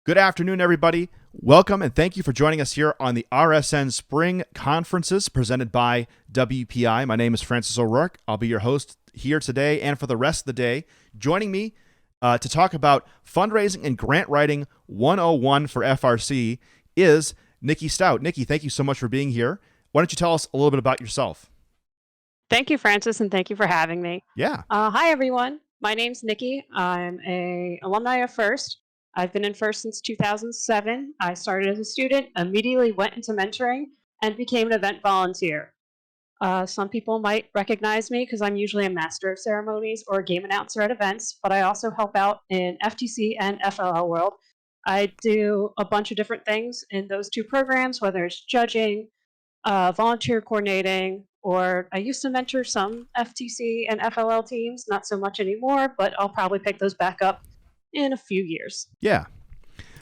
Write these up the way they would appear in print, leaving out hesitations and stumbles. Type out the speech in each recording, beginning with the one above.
Good afternoon, everybody. Welcome and thank you for joining us here on the RSN Spring Conferences presented by WPI. My name is Francis O'Rourke. I'll be your host here today and for the rest of the day. Joining me to talk about fundraising and grant writing 101 for FRC is Nikki Stout. Nikki, thank you so much for being here. Why don't you tell us a little bit about yourself? Thank you, Francis, and thank you for having me. Yeah. Hi, everyone. My name's Nikki. I'm an alumni of FIRST. I've been in FIRST since 2007. I started as a student, immediately went into mentoring, and became an event volunteer. Some people might recognize me because I'm usually a master of ceremonies or a game announcer at events, but I also help out in FTC and FLL world. I do a bunch of different things in those two programs, whether it's judging, volunteer coordinating, or I used to mentor some FTC and FLL teams, not so much anymore, but I'll probably pick those back up in a few years. Yeah.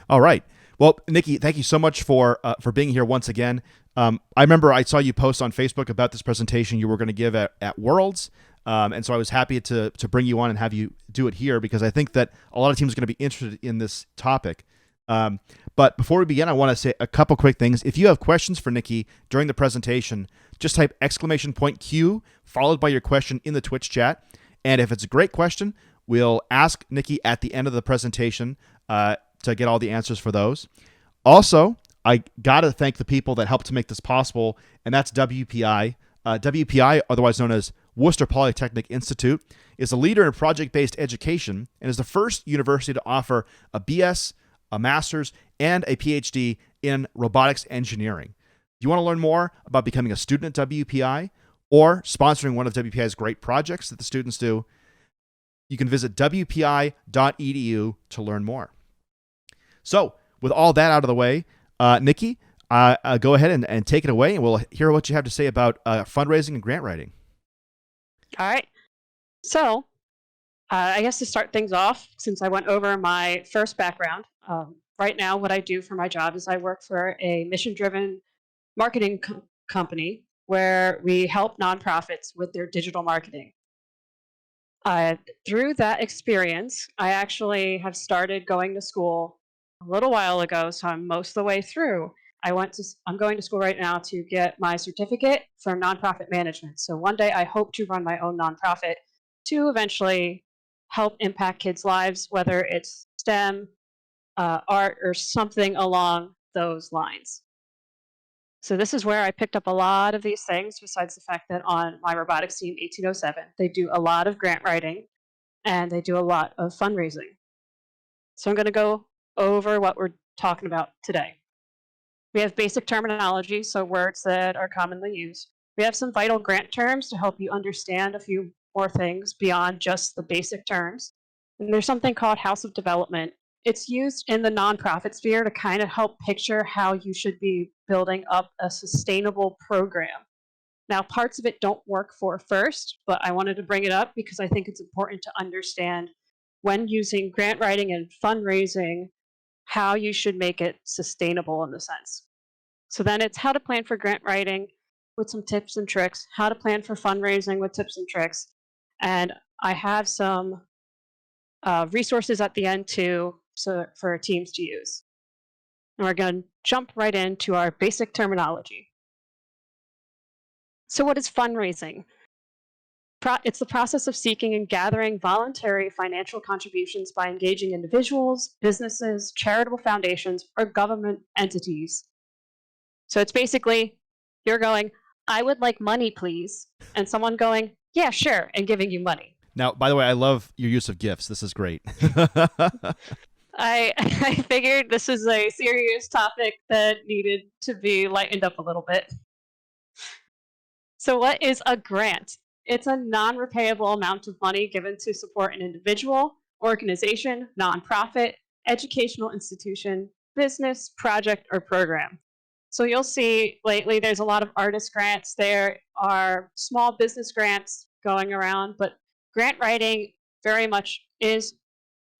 All right. Well, Nikki, thank you so much for being here once again. I remember I saw you post on Facebook about this presentation you were going to give at Worlds, and so I was happy to bring you on and have you do it here because I think that a lot of teams are going to be interested in this topic. But before we begin, I want to say a couple quick things. If you have questions for Nikki during the presentation, just type !Q followed by your question in the Twitch chat. And if it's a great question, we'll ask Nikki at the end of the presentation to get all the answers for those. Also, I got to thank the people that helped to make this possible, and that's WPI. WPI, otherwise known as Worcester Polytechnic Institute, is a leader in project-based education and is the first university to offer a BS, a master's, and a PhD in robotics engineering. If you want to learn more about becoming a student at WPI or sponsoring one of WPI's great projects that the students do, you can visit wpi.edu to learn more. So, with all that out of the way, Nikki, go ahead and take it away, and we'll hear what you have to say about fundraising and grant writing. All right. So, I guess to start things off, since I went over my first background, right now what I do for my job is I work for a mission-driven marketing company where we help nonprofits with their digital marketing. Through that experience, I actually have started going to school a little while ago, so I'm most of the way through. I'm going to school right now to get my certificate for nonprofit management. So one day I hope to run my own nonprofit to eventually help impact kids' lives, whether it's STEM, art, or something along those lines. So this is where I picked up a lot of these things, besides the fact that on my robotics team, 1807, they do a lot of grant writing and they do a lot of fundraising. So I'm going to go over what we're talking about today. We have basic terminology, so words that are commonly used. We have some vital grant terms to help you understand a few more things beyond just the basic terms. And there's something called House of Development. It's used in the nonprofit sphere to kind of help picture how you should be building up a sustainable program. Now, parts of it don't work for FIRST, but I wanted to bring it up because I think it's important to understand when using grant writing and fundraising, how you should make it sustainable in the sense. So then it's how to plan for grant writing with some tips and tricks, how to plan for fundraising with tips and tricks. And I have some resources at the end too, so for teams to use. And we're going to jump right into our basic terminology. So what is fundraising? It's the process of seeking and gathering voluntary financial contributions by engaging individuals, businesses, charitable foundations, or government entities. So it's basically you're going, I would like money, please, and someone going, yeah, sure, and giving you money. Now, by the way, I love your use of GIFs. This is great. I figured this is a serious topic that needed to be lightened up a little bit. So what is a grant? It's a non-repayable amount of money given to support an individual, organization, nonprofit, educational institution, business, project, or program. So you'll see lately there's a lot of artist grants. There are small business grants going around, but grant writing very much is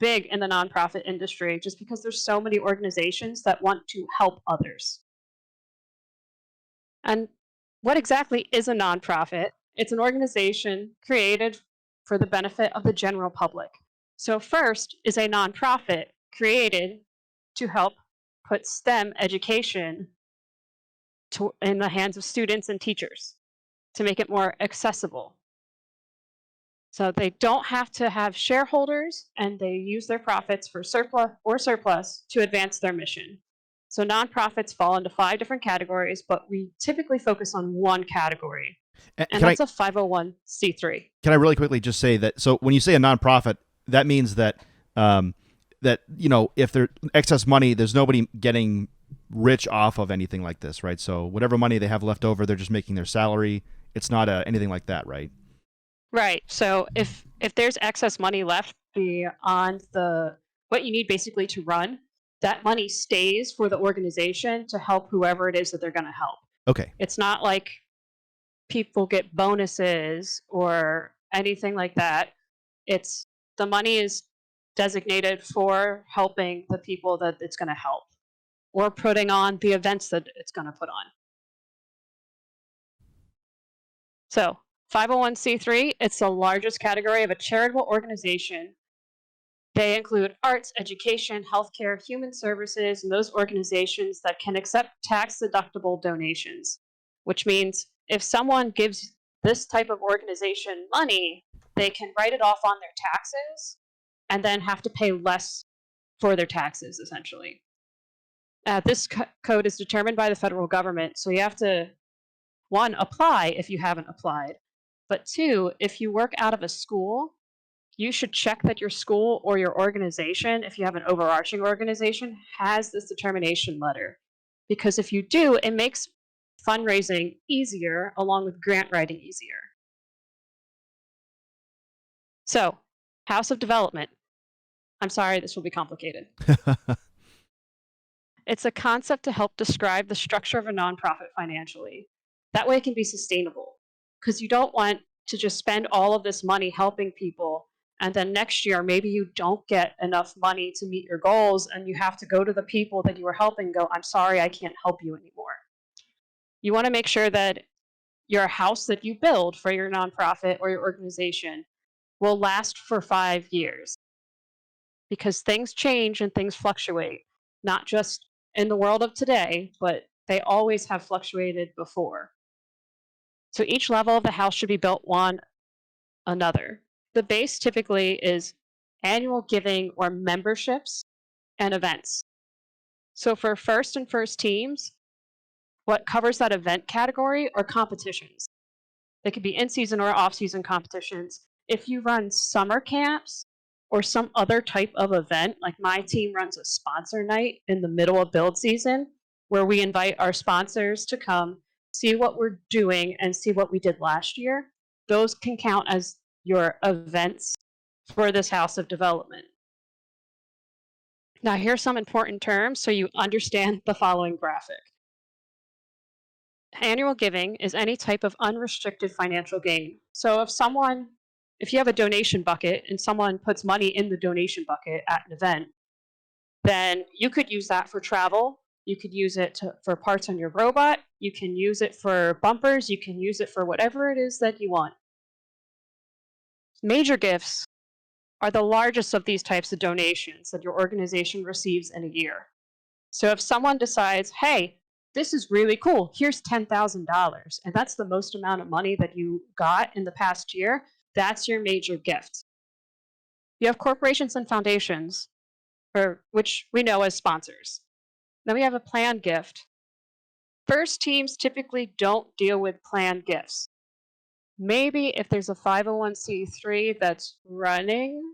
big in the nonprofit industry just because there's so many organizations that want to help others. And what exactly is a nonprofit? It's an organization created for the benefit of the general public. So FIRST is a nonprofit created to help put STEM education in the hands of students and teachers to make it more accessible. So they don't have to have shareholders, and they use their profits for surplus to advance their mission. So nonprofits fall into 5 different categories, but we typically focus on one category, and Can I that's a 501c3. can I really quickly just say that? So when you say a nonprofit, that means that that if there's excess money, there's nobody getting rich off of anything like this, right? So whatever money they have left over, they're just making their salary. It's not anything like that, right? Right. So if there's excess money left beyond what you need basically to run, that money stays for the organization to help whoever it is that they're going to help. Okay. It's not like people get bonuses or anything like that. It's the money is designated for helping the people that it's going to help or putting on the events that it's going to put on. So 501c3, it's the largest category of a charitable organization. They include arts, education, healthcare, human services, and those organizations that can accept tax-deductible donations, which means if someone gives this type of organization money, they can write it off on their taxes and then have to pay less for their taxes, essentially. This code is determined by the federal government, so you have to, 1, apply if you haven't applied, but 2, if you work out of a school, you should check that your school or your organization, if you have an overarching organization, has this determination letter. Because if you do, it makes fundraising easier along with grant writing easier. So, House of Development. I'm sorry, this will be complicated. It's a concept to help describe the structure of a nonprofit financially. That way it can be sustainable, because you don't want to just spend all of this money helping people, and then next year maybe you don't get enough money to meet your goals, and you have to go to the people that you were helping and go, I'm sorry, I can't help you anymore. You want to make sure that your house that you build for your nonprofit or your organization will last for 5 years, because things change and things fluctuate, not just in the world of today, but they always have fluctuated before. So each level of the house should be built one another. The base typically is annual giving or memberships and events. So for first teams, what covers that event category are competitions. They could be in-season or off-season competitions. If you run summer camps or some other type of event, like my team runs a sponsor night in the middle of build season, where we invite our sponsors to come see what we're doing and see what we did last year, those can count as your events for this house of development. Now, here's some important terms so you understand the following graphic. Annual giving is any type of unrestricted financial gain. So if you have a donation bucket and someone puts money in the donation bucket at an event, then you could use that for travel. You could use it for parts on your robot. You can use it for bumpers. You can use it for whatever it is that you want. Major gifts are the largest of these types of donations that your organization receives in a year. So if someone decides, hey, this is really cool, here's $10,000, and that's the most amount of money that you got in the past year, that's your major gift. You have corporations and foundations, which we know as sponsors. Then we have a planned gift. First teams typically don't deal with planned gifts. Maybe if there's a 501c3 that's running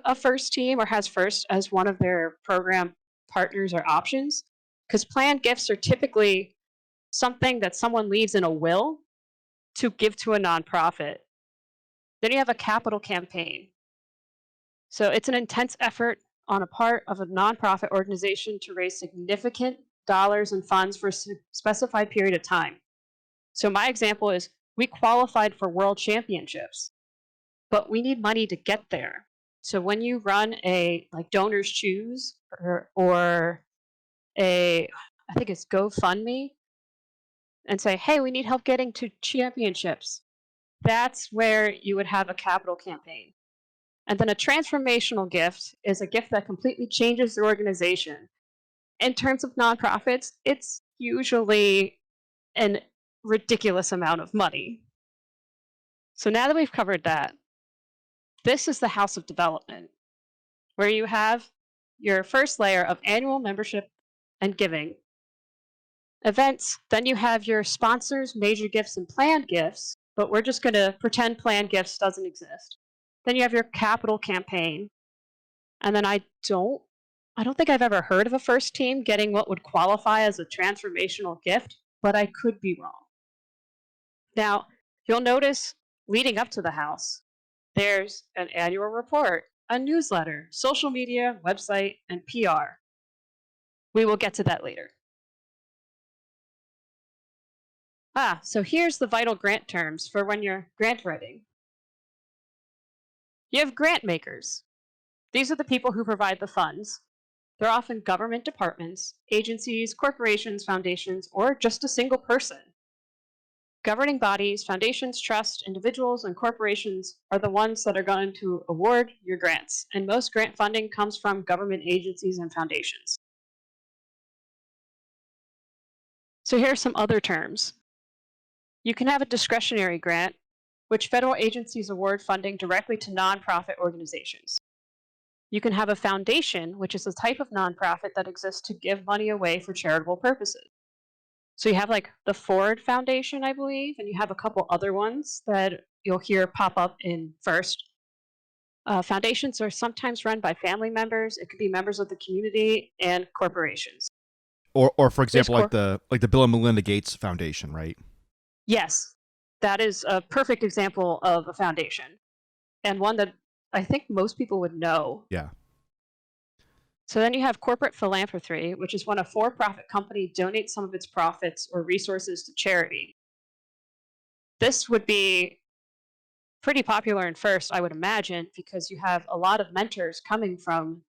a first team or has first as one of their program partners or options, because planned gifts are typically something that someone leaves in a will to give to a nonprofit. Then you have a capital campaign. So it's an intense effort on a part of a nonprofit organization to raise significant dollars and funds for a specified period of time. So my example is we qualified for world championships, but we need money to get there. So when you run a donors choose or I think it's GoFundMe, and say, hey, we need help getting to championships, that's where you would have a capital campaign. And then a transformational gift is a gift that completely changes the organization. In terms of nonprofits, it's usually an ridiculous amount of money. So now that we've covered that, this is the house of development, where you have your first layer of annual membership and giving events. Then you have your sponsors, major gifts, and planned gifts, but we're just going to pretend planned gifts doesn't exist. Then you have your capital campaign. And then I don't think I've ever heard of a first team getting what would qualify as a transformational gift, but I could be wrong. Now, you'll notice leading up to the house, there's an annual report, a newsletter, social media, website, and PR. We will get to that later. So here's the vital grant terms for when you're grant writing. You have grant makers. These are the people who provide the funds. They're often government departments, agencies, corporations, foundations, or just a single person. Governing bodies, foundations, trusts, individuals, and corporations are the ones that are going to award your grants, and most grant funding comes from government agencies and foundations. So here are some other terms. You can have a discretionary grant, which federal agencies award funding directly to nonprofit organizations. You can have a foundation, which is a type of nonprofit that exists to give money away for charitable purposes. So you have like the Ford Foundation, I believe, and you have a couple other ones that you'll hear pop up in first. Foundations are sometimes run by family members. It could be members of the community and corporations. Or for example, like the Bill and Melinda Gates Foundation, right? Yes, that is a perfect example of a foundation, and one that I think most people would know. Yeah. So then you have corporate philanthropy, which is when a for-profit company donates some of its profits or resources to charity. This would be pretty popular in first, I would imagine, because you have a lot of mentors coming from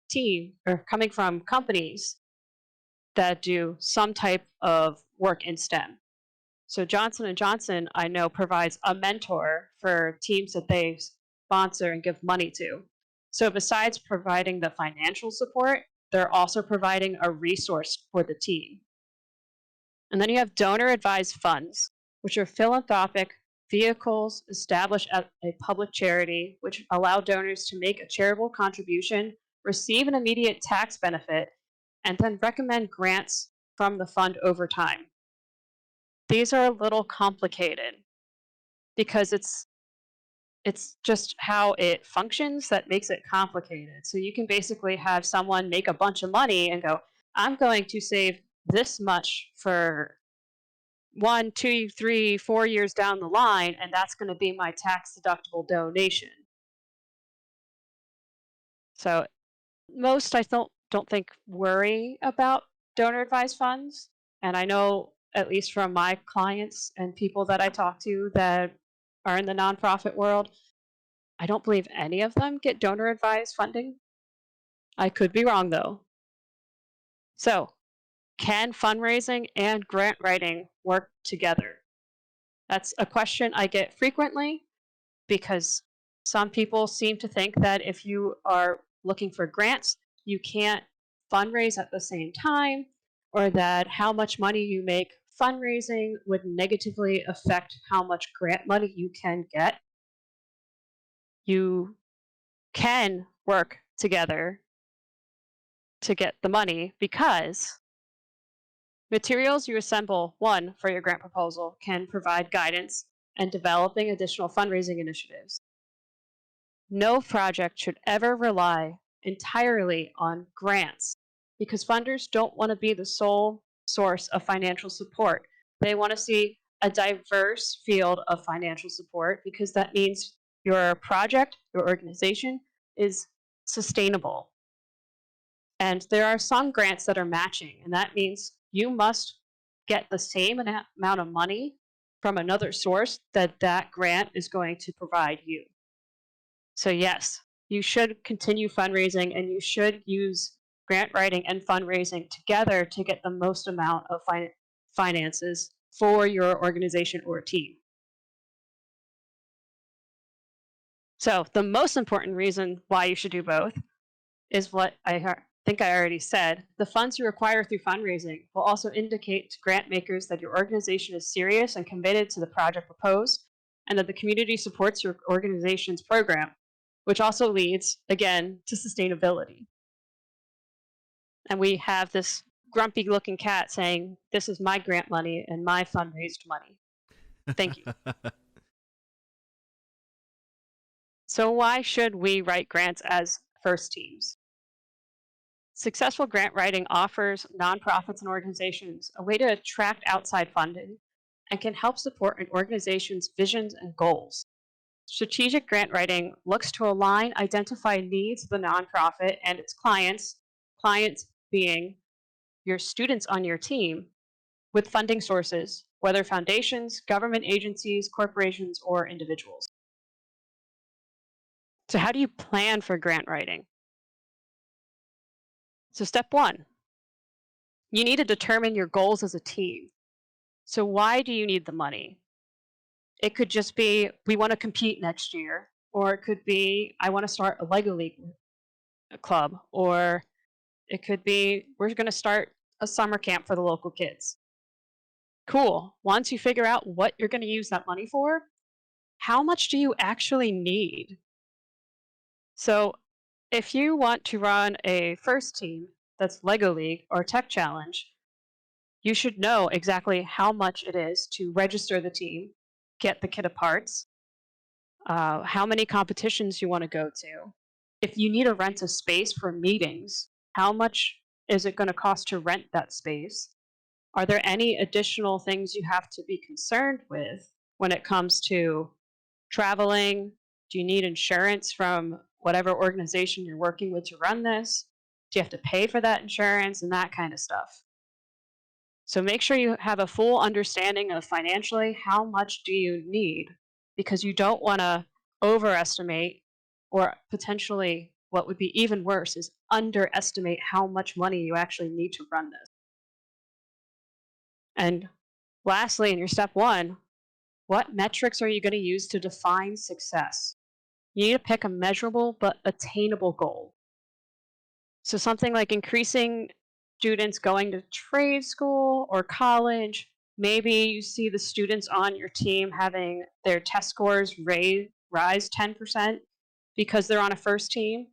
companies that do some type of work in STEM. So Johnson & Johnson, I know, provides a mentor for teams that they sponsor and give money to. So besides providing the financial support, they're also providing a resource for the team. And then you have donor-advised funds, which are philanthropic vehicles established at a public charity, which allow donors to make a charitable contribution, receive an immediate tax benefit, and then recommend grants from the fund over time. These are a little complicated because it's just how it functions that makes it complicated. So you can basically have someone make a bunch of money and go, I'm going to save this much for 1, 2, 3, 4 years down the line, and that's going to be my tax deductible donation. So most I don't think worry about donor advised funds. And I know, at least from my clients and people that I talk to that are in the nonprofit world, I don't believe any of them get donor advised funding. I could be wrong though. So, can fundraising and grant writing work together? That's a question I get frequently because some people seem to think that if you are looking for grants, you can't fundraise at the same time, or that how much money you make fundraising would negatively affect how much grant money you can get. You can work together to get the money because materials you assemble, one, for your grant proposal, can provide guidance and developing additional fundraising initiatives. No project should ever rely entirely on grants because funders don't want to be the sole source of financial support. They want to see a diverse field of financial support because that means your project, your organization is sustainable. And there are some grants that are matching, and that means you must get the same amount of money from another source that that grant is going to provide you. So yes, you should continue fundraising and you should use grant writing and fundraising together to get the most amount of finances for your organization or team. So the most important reason why you should do both is what I think I already said. The funds you acquire through fundraising will also indicate to grant makers that your organization is serious and committed to the project proposed, and that the community supports your organization's program, which also leads, again, to sustainability. And we have this grumpy looking cat saying, "This is my grant money and my fundraised money." Thank you. So, why should we write grants as first teams? Successful grant writing offers nonprofits and organizations a way to attract outside funding and can help support an organization's visions and goals. Strategic grant writing looks to align identified needs of the nonprofit and its clients being your students on your team, with funding sources, whether foundations, government agencies, corporations, or individuals. So, how do you plan for grant writing? So, step one, you need to determine your goals as a team. So, why do you need the money? It could just be, we want to compete next year, or it could be, I want to start a Lego League club, or it could be, we're going to start a summer camp for the local kids. Cool. Once you figure out what you're going to use that money for, how much do you actually need? So, if you want to run a first team that's Lego League or Tech Challenge, you should know exactly how much it is to register the team, get the kit of parts, how many competitions you want to go to. If you need to rent a space for meetings, how much is it going to cost to rent that space? Are there any additional things you have to be concerned with when it comes to traveling? Do you need insurance from whatever organization you're working with to run this? Do you have to pay for that insurance and that kind of stuff? So make sure you have a full understanding of financially how much do you need, because you don't want to overestimate, or potentially what would be even worse is underestimate how much money you actually need to run this. And lastly, in your step one, what metrics are you going to use to define success? You need to pick a measurable but attainable goal. So something like increasing students going to trade school or college. Maybe you see the students on your team having their test scores rise 10% because they're on a first team.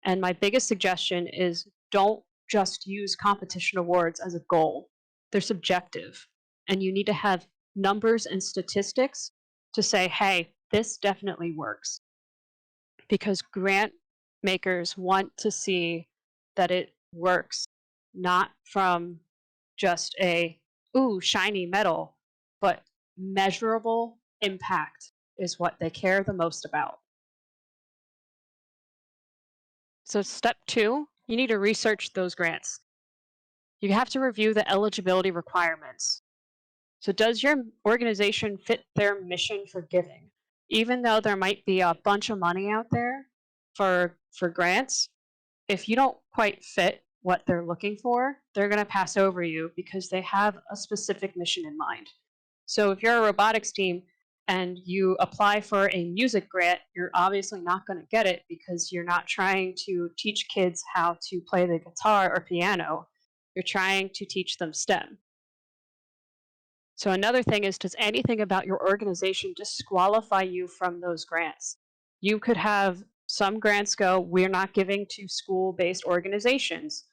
And my biggest suggestion is, don't just use competition awards as a goal. They're subjective. And you need to have numbers and statistics to say, hey, this definitely works. Because grant makers want to see that it works, not from just a, ooh, shiny metal, but measurable impact is what they care the most about. So, step two, you need to research those grants. You have to review the eligibility requirements. So, does your organization fit their mission for giving? Even though there might be a bunch of money out there for grants, if you don't quite fit what they're looking for, they're going to pass over you because they have a specific mission in mind. So if you're a robotics team and you apply for a music grant, you're obviously not going to get it because you're not trying to teach kids how to play the guitar or piano. You're trying to teach them STEM. So another thing is, does anything about your organization disqualify you from those grants? You could have some grants go, we're not giving to school-based organizations.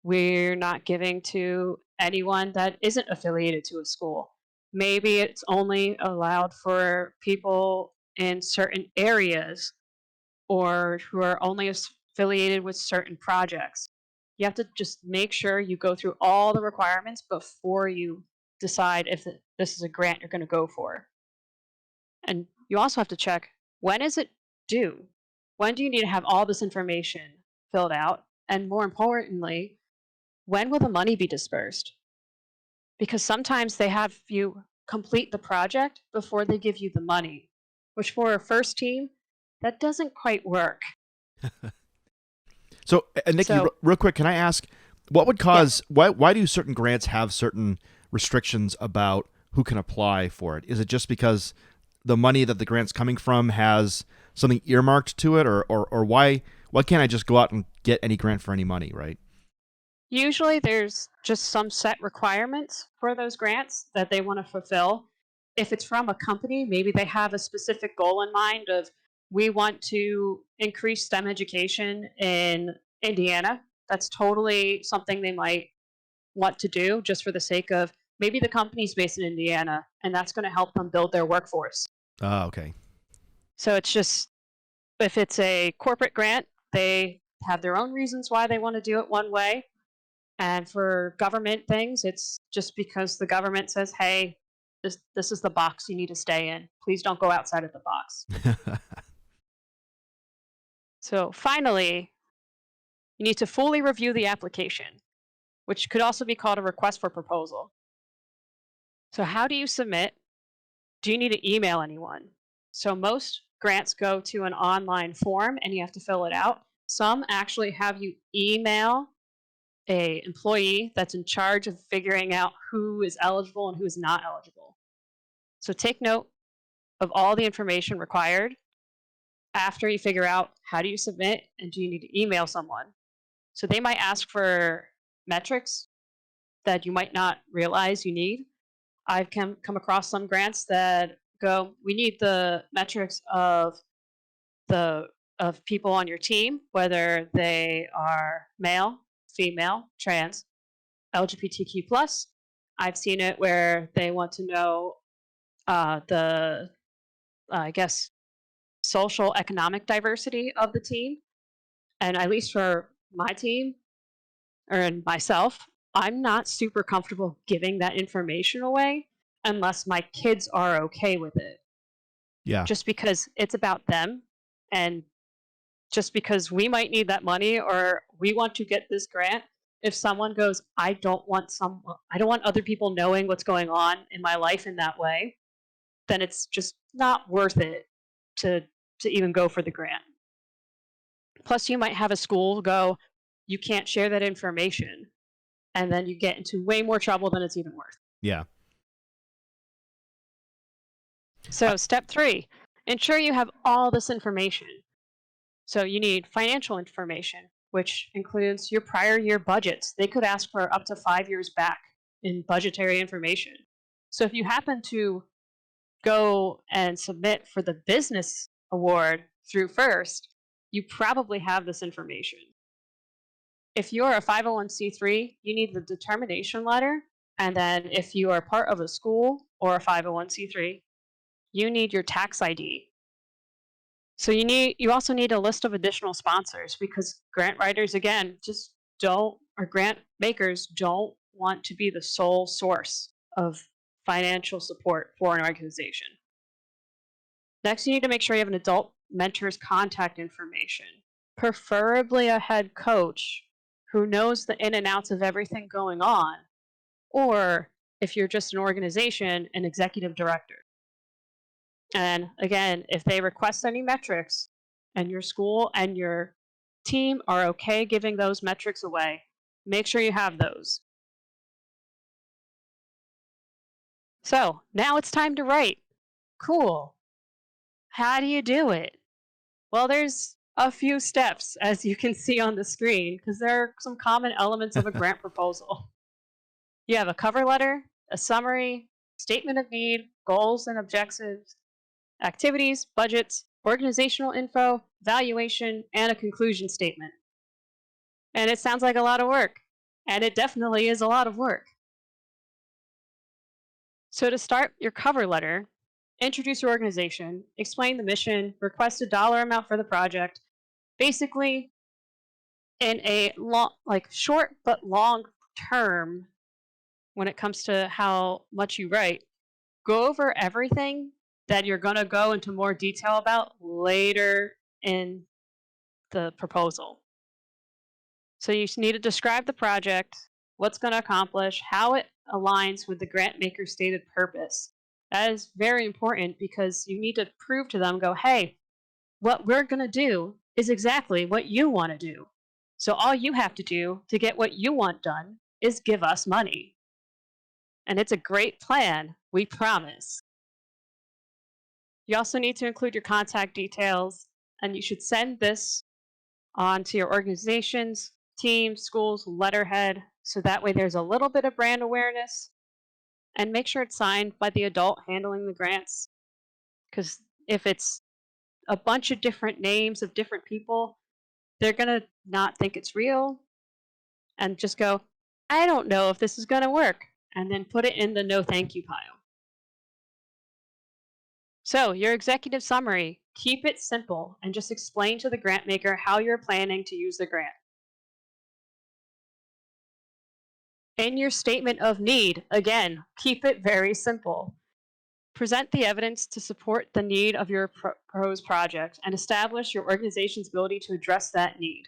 We're not giving to anyone that isn't affiliated to a school. Maybe it's only allowed for people in certain areas, or who are only affiliated with certain projects. You have to just make sure you go through all the requirements before you decide if this is a grant you're going to go for. And you also have to check, when is it due? When do you need to have all this information filled out? And more importantly, when will the money be dispersed? Because sometimes they have you complete the project before they give you the money, which for a first team, that doesn't quite work. So, Nikki, real quick, can I ask, what would cause, why do certain grants have certain restrictions about who can apply for it? Is it just because the money that the grant's coming from has something earmarked to it, or why can't I just go out and get any grant for any money, right? Usually there's just some set requirements for those grants that they want to fulfill. If it's from a company, maybe they have a specific goal in mind of, we want to increase STEM education in Indiana. That's totally something they might want to do just for the sake of, maybe the company's based in Indiana and that's going to help them build their workforce. Okay. So it's just, if it's a corporate grant, they have their own reasons why they want to do it one way. And for government things, it's just because the government says, hey, this is the box you need to stay in. Please don't go outside of the box. So finally, you need to fully review the application, which could also be called a request for proposal. So how do you submit? Do you need to email anyone? So most grants go to an online form and you have to fill it out. Some actually have you email a employee that's in charge of figuring out who is eligible and who is not eligible. So take note of all the information required after you figure out how do you submit and do you need to email someone. So they might ask for metrics that you might not realize you need. I've come across some grants that go, we need the metrics of people on your team, whether they are male, female, trans, LGBTQ plus. I've seen it where they want to know the, I guess, social economic diversity of the team. And at least for my team or myself, I'm not super comfortable giving that information away unless my kids are okay with it. Yeah. Just because it's about them, and just because we might need that money or we want to get this grant, if someone goes, I don't want other people knowing what's going on in my life in that way, then it's just not worth it to even go for the grant. Plus, you might have a school go, you can't share that information, and then you get into way more trouble than it's even worth. Yeah. So step 3, ensure you have all this information. So you need financial information, which includes your prior year budgets. They could ask for up to 5 years back in budgetary information. So if you happen to go and submit for the business award through First, you probably have this information. If you're a 501c3, you need the determination letter. And then if you are part of a school or a 501c3, you need your tax ID. So you also need a list of additional sponsors, because grant writers, again, just don't, or grant makers don't want to be the sole source of financial support for an organization. Next, you need to make sure you have an adult mentor's contact information, preferably a head coach who knows the in and outs of everything going on, or if you're just an organization, an executive director. And again, if they request any metrics and your school and your team are okay giving those metrics away, make sure you have those. So now it's time to write. Cool. How do you do it? Well, there's a few steps, as you can see on the screen, because there are some common elements of a grant proposal. You have a cover letter, a summary, statement of need, goals and objectives, activities, budgets, organizational info, valuation, and a conclusion statement. And it sounds like a lot of work, and it definitely is a lot of work. So to start your cover letter, introduce your organization, explain the mission, request a dollar amount for the project. Basically, in a short but long term, when it comes to how much you write, go over everything that you're going to go into more detail about later in the proposal. So you need to describe the project, what's going to accomplish, how it aligns with the grant maker's stated purpose. That is very important, because you need to prove to them, go, hey, what we're going to do is exactly what you want to do. So all you have to do to get what you want done is give us money. And it's a great plan, we promise. You also need to include your contact details, and you should send this on to your organizations, teams, schools, letterhead, so that way there's a little bit of brand awareness. And make sure it's signed by the adult handling the grants, because if it's a bunch of different names of different people, they're going to not think it's real and just go, I don't know if this is going to work, and then put it in the no thank you pile. So, your executive summary, keep it simple and just explain to the grant maker how you're planning to use the grant. In your statement of need, again, keep it very simple. Present the evidence to support the need of your proposed project and establish your organization's ability to address that need.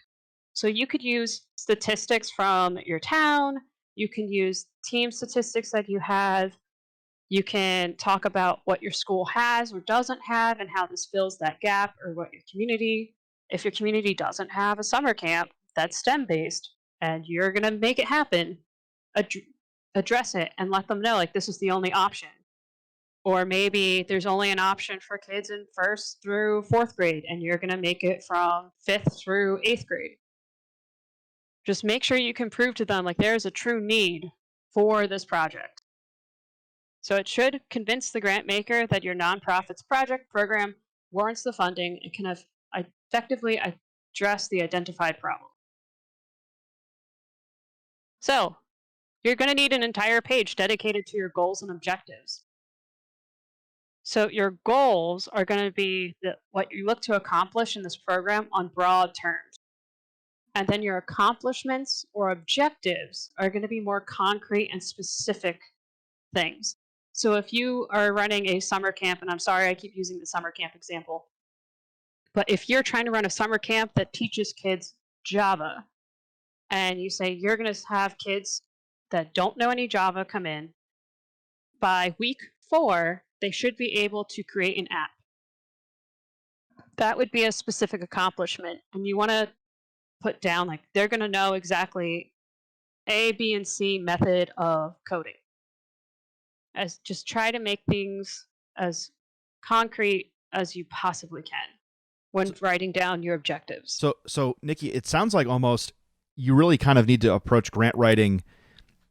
So you could use statistics from your town, you can use team statistics that you have, you can talk about what your school has or doesn't have and how this fills that gap, or what your community, if your community doesn't have a summer camp that's STEM based and you're going to make it happen, address it and let them know like this is the only option. Or maybe there's only an option for kids in first through fourth grade and you're going to make it from fifth through eighth grade. Just make sure you can prove to them like there's a true need for this project. So it should convince the grant maker that your nonprofit's project program warrants the funding and can effectively address the identified problem. So you're going to need an entire page dedicated to your goals and objectives. So your goals are going to be what you look to accomplish in this program on broad terms. And then your accomplishments or objectives are going to be more concrete and specific things. So if you are running a summer camp, and I'm sorry I keep using the summer camp example, but if you're trying to run a summer camp that teaches kids Java, and you say you're going to have kids that don't know any Java come in, by week 4, they should be able to create an app. That would be a specific accomplishment. And you want to put down, like, they're going to know exactly A, B, and C method of coding. As just try to make things as concrete as you possibly can when writing down your objectives. So Nikki, it sounds like almost you really kind of need to approach grant writing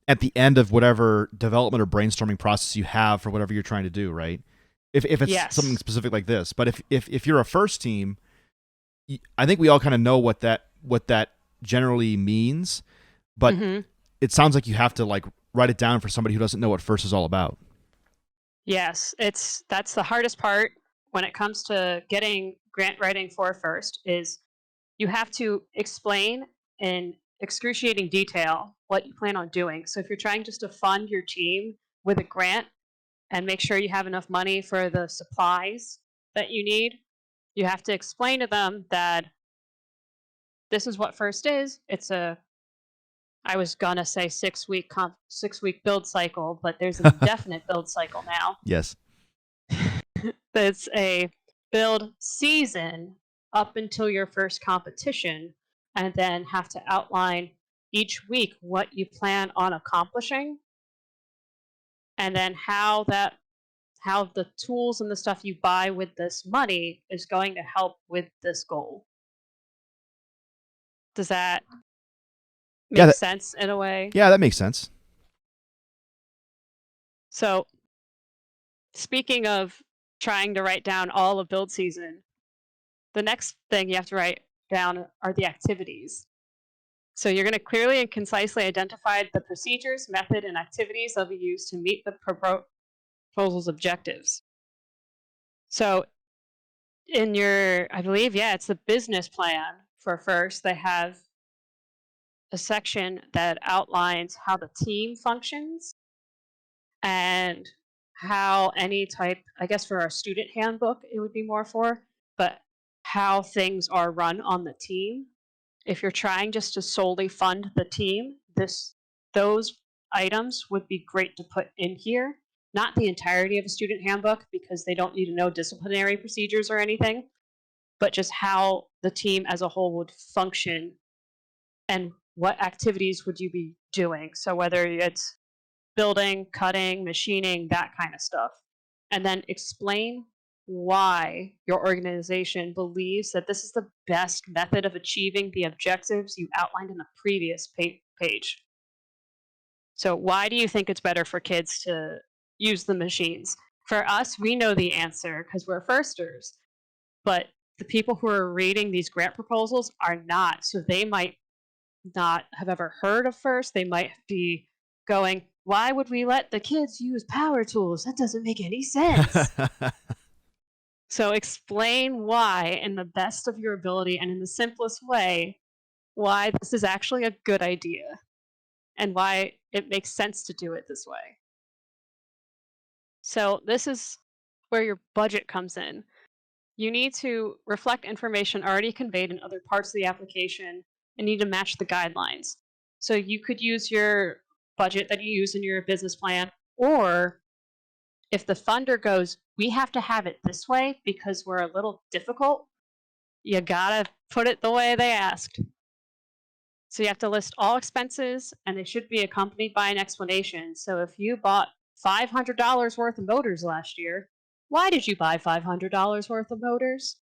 at the end of whatever development or brainstorming process you have for whatever you're trying to do, right? If it's Yes. something specific like this. But if you're a first team, I think we all kind of know what that generally means, but it sounds like you have to like write it down for somebody who doesn't know what first is all about. Yes, that's the hardest part when it comes to getting grant writing for first, is you have to explain in excruciating detail what you plan on doing. So if you're trying just to fund your team with a grant and make sure you have enough money for the supplies that you need, you have to explain to them that this is what first is. I was gonna say 6-week build cycle, but there's an indefinite build cycle now. Yes. It's a build season up until your first competition, and then have to outline each week what you plan on accomplishing, and then how the tools and the stuff you buy with this money is going to help with this goal. Does that make sense in a way? Yeah, that makes sense. So, speaking of trying to write down all of build season, the next thing you have to write down are the activities. So you're going to clearly and concisely identify the procedures, method, and activities that will be used to meet the proposal's objectives. So in your, I believe, it's the business plan for first, they have a section that outlines how the team functions and how any type, I guess for our student handbook, it would be more for, but how things are run on the team. If you're trying just to solely fund the team, those items would be great to put in here. Not the entirety of a student handbook, because they don't need to know disciplinary procedures or anything, but just how the team as a whole would function and what activities would you be doing. So whether it's building, cutting, machining, that kind of stuff. And then explain why your organization believes that this is the best method of achieving the objectives you outlined in the previous page. So why do you think it's better for kids to use the machines? For us, we know the answer because we're firsters, but the people who are reading these grant proposals are not. So they might not have ever heard of FIRST. They might be going, why would we let the kids use power tools? That doesn't make any sense. So explain why in the best of your ability and in the simplest way, why this is actually a good idea and why it makes sense to do it this way. So this is where your budget comes in. You need to reflect information already conveyed in other parts of the application and need to match the guidelines. So you could use your budget that you use in your business plan, or if the funder goes, we have to have it this way because we're a little difficult, you gotta put it the way they asked. So you have to list all expenses and they should be accompanied by an explanation. So if you bought $500 worth of motors last year, why did you buy $500 worth of motors?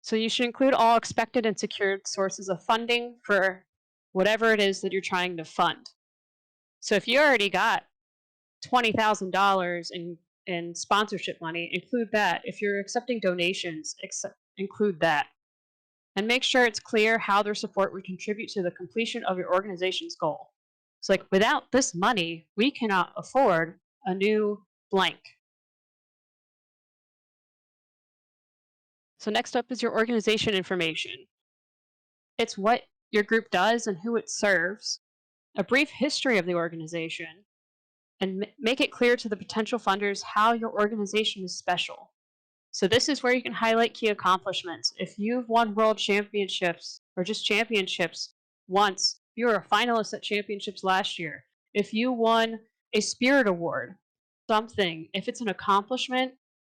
So you should include all expected and secured sources of funding for whatever it is that you're trying to fund. So if you already got $20,000 in sponsorship money, include that. If you're accepting donations, include that. And make sure it's clear how their support would contribute to the completion of your organization's goal. It's like, without this money, we cannot afford a new blank. So next up is your organization information. It's what your group does and who it serves, a brief history of the organization, and make it clear to the potential funders how your organization is special. So this is where you can highlight key accomplishments. If you've won world championships or just championships once, you were a finalist at championships last year. If you won a spirit award, something, if it's an accomplishment,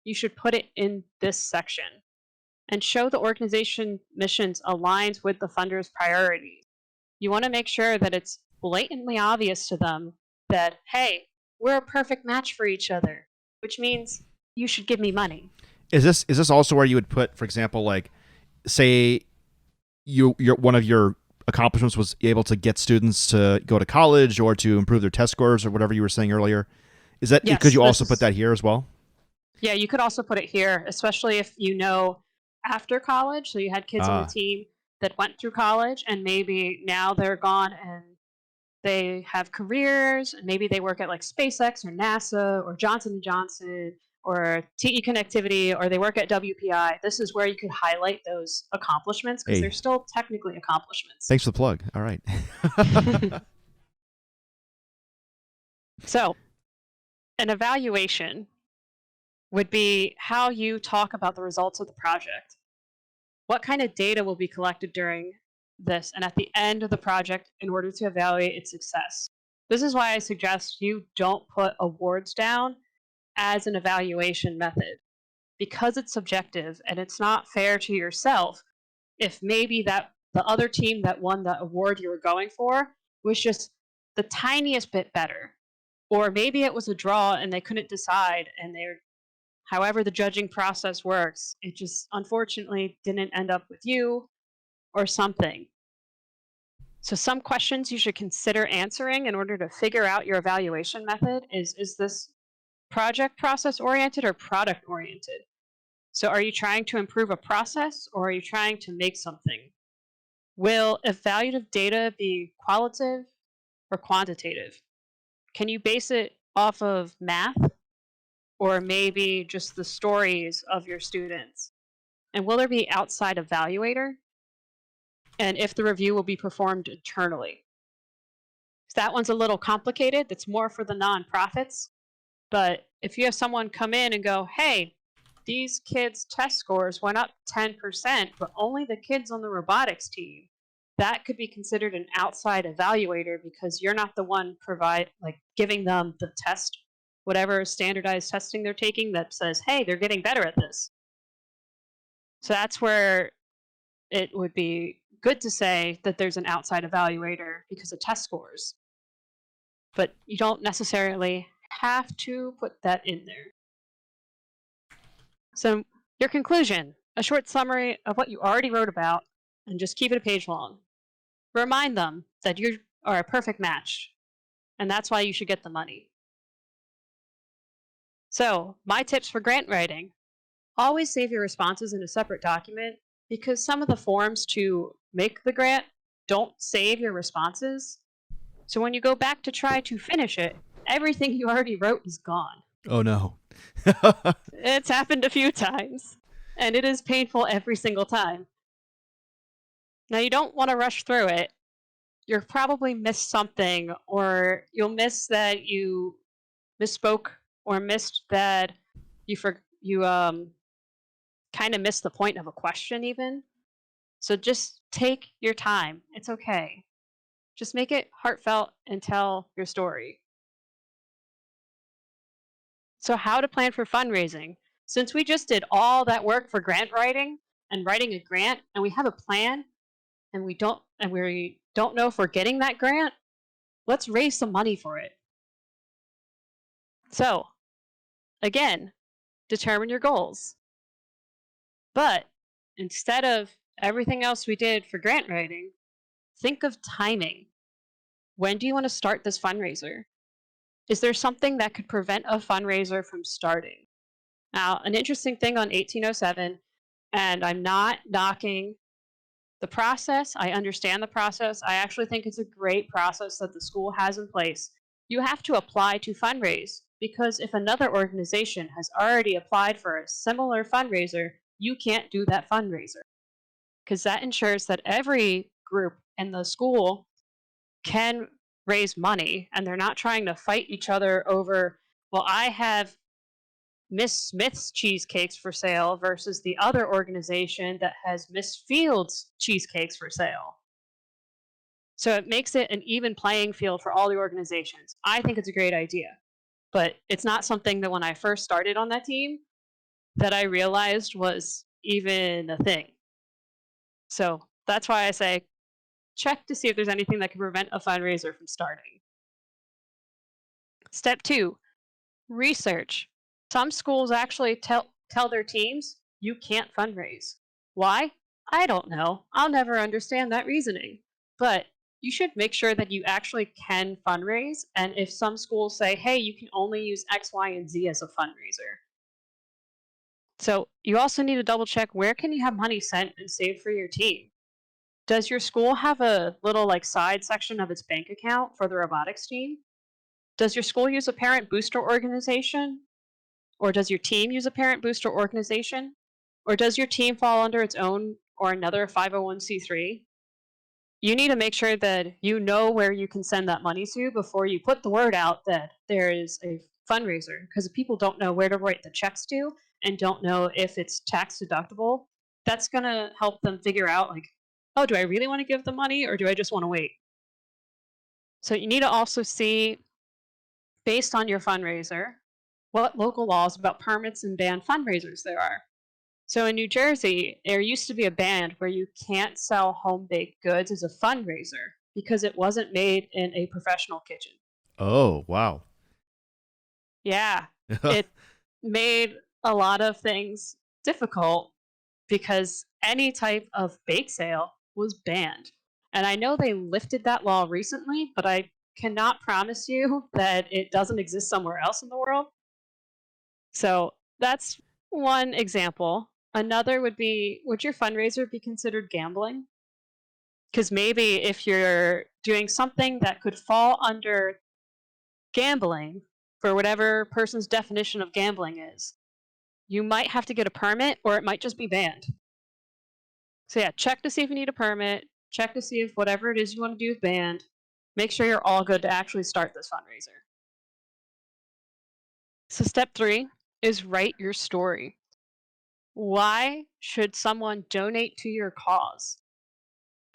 you should put it in this section and show the organization missions aligned with the funder's priorities. You want to make sure that it's blatantly obvious to them that, hey, we're a perfect match for each other, which means you should give me money. Is this also where you would put, for example, like, say your one of your accomplishments was able to get students to go to college or to improve their test scores or whatever you were saying earlier? Is that, Yes, could you also put that here as well? Yeah, you could also put it here, especially if you know after college. So you had kids on the team that went through college and maybe now they're gone and they have careers and maybe they work at like SpaceX or NASA or Johnson & Johnson or TE Connectivity, or they work at WPI. This is where you could highlight those accomplishments because they're still technically accomplishments. Thanks for the plug. All right. So an evaluation would be how you talk about the results of the project. What kind of data will be collected during this and at the end of the project in order to evaluate its success? This is why I suggest you don't put awards down as an evaluation method, because it's subjective and it's not fair to yourself if maybe that the other team that won the award you were going for was just the tiniest bit better, or maybe it was a draw and they couldn't decide and they're, however the judging process works, it just unfortunately didn't end up with you or something. So some questions you should consider answering in order to figure out your evaluation method is this project process oriented or product oriented? So are you trying to improve a process or are you trying to make something? Will evaluative data be qualitative or quantitative? Can you base it off of math or maybe just the stories of your students? And will there be outside evaluator? And if the review will be performed internally? So that one's a little complicated. That's more for the nonprofits. But if you have someone come in and go, hey, these kids' test scores went up 10%, but only the kids on the robotics team, that could be considered an outside evaluator because you're not the one giving them the test, whatever standardized testing they're taking that says, hey, they're getting better at this. So that's where it would be good to say that there's an outside evaluator because of test scores. But you don't necessarily have to put that in there. So, your conclusion, a short summary of what you already wrote about, and just keep it a page long. Remind them that you are a perfect match, and that's why you should get the money. So, my tips for grant writing: always save your responses in a separate document, because some of the forms to make the grant don't save your responses. So, when you go back to try to finish it, everything you already wrote is gone. Oh no. It's happened a few times, and it is painful every single time. Now, you don't want to rush through it. You'll probably miss something, or you'll miss that you misspoke, or missed that you kind of missed the point of a question even. So just take your time. It's okay. Just make it heartfelt and tell your story. So, how to plan for fundraising? Since we just did all that work for grant writing and writing a grant, and we have a plan, and we don't know if we're getting that grant, let's raise some money for it. So, again, determine your goals. But instead of everything else we did for grant writing, think of timing. When do you want to start this fundraiser? Is there something that could prevent a fundraiser from starting? Now, an interesting thing on 1807, and I'm not knocking the process, I understand the process. I actually think it's a great process that the school has in place. You have to apply to fundraise, because if another organization has already applied for a similar fundraiser, you can't do that fundraiser, because that ensures that every group in the school can raise money, and they're not trying to fight each other over, well, I have Miss Smith's cheesecakes for sale versus the other organization that has Miss Field's cheesecakes for sale. So it makes it an even playing field for all the organizations. I think it's a great idea, but it's not something that when I first started on that team that I realized was even a thing. So that's why I say check to see if there's anything that can prevent a fundraiser from starting. Step 2, research. Some schools actually tell their teams you can't fundraise. Why? I don't know. I'll never understand that reasoning. But you should make sure that you actually can fundraise. And if some schools say, hey, you can only use X, Y, and Z as a fundraiser. So you also need to double check, where can you have money sent and saved for your team? Does your school have a little like side section of its bank account for the robotics team? Does your school use a parent booster organization? Or does your team use a parent booster organization? Or does your team fall under its own or another 501c3? You need to make sure that you know where you can send that money to before you put the word out that there is a fundraiser. Because if people don't know where to write the checks to and don't know if it's tax deductible, that's going to help them figure out, like, oh, do I really want to give the money, or do I just want to wait? So you need to also see, based on your fundraiser, what local laws about permits and banned fundraisers there are. So in New Jersey, there used to be a ban where you can't sell home baked goods as a fundraiser because it wasn't made in a professional kitchen. Oh, wow. Yeah, it made a lot of things difficult because any type of bake sale was banned. And I know they lifted that law recently, but I cannot promise you that it doesn't exist somewhere else in the world. So that's one example. Another would be, would your fundraiser be considered gambling? Because maybe if you're doing something that could fall under gambling, for whatever person's definition of gambling is, you might have to get a permit, or it might just be banned. So yeah, check to see if you need a permit, check to see if whatever it is you want to do is banned. Make sure you're all good to actually start this fundraiser. So step 3 is write your story. Why should someone donate to your cause?